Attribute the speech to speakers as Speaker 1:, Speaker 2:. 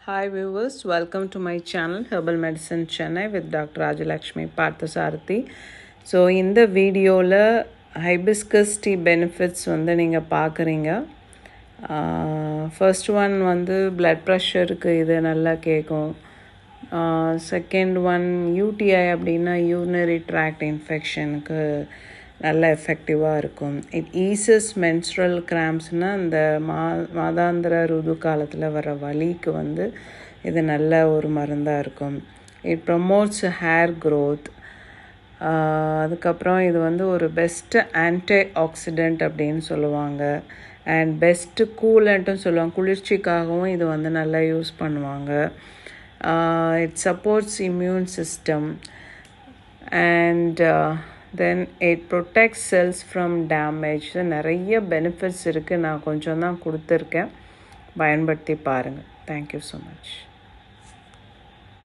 Speaker 1: Hi viewers, welcome to my channel Herbal Medicine Chennai with Dr. Rajalakshmi Parthasarathy. So இந்த வீடியோவில் hibiscus tea benefits நீங்கள் பார்க்குறீங்க. First one blood ப்ரெஷருக்கு இது நல்லா கேட்கும். செகண்ட் ஒன் யூடிஐ அப்படின்னா யூரினரி ட்ராக்ட் இன்ஃபெக்ஷனுக்கு நல்ல எஃபெக்டிவாக இருக்கும். இட் ஈஸஸ் மென்ஸ்ட்ரல் கிராம்ப்ஸ்னால் இந்த மாதாந்திர ருது காலத்தில் வர வலிக்கு இது நல்ல ஒரு மருந்தாக இருக்கும். It promotes hair growth. அதுக்கப்புறம் இது ஒரு பெஸ்ட்டு ஆன்டி ஆக்சிடெண்ட் அப்படின்னு சொல்லுவாங்க. அண்ட் பெஸ்ட்டு கூலண்ட்டும் சொல்லுவாங்க. குளிர்ச்சிக்காகவும் இது நல்லா யூஸ் பண்ணுவாங்க. It supports immune system and then it protects cells from damage. நிறைய பெனிஃபிட்ஸ் இருக்குது. நான் கொஞ்சம் தான் கொடுத்துருக்கேன். பயன்படுத்தி பாருங்கள். Thank you so much.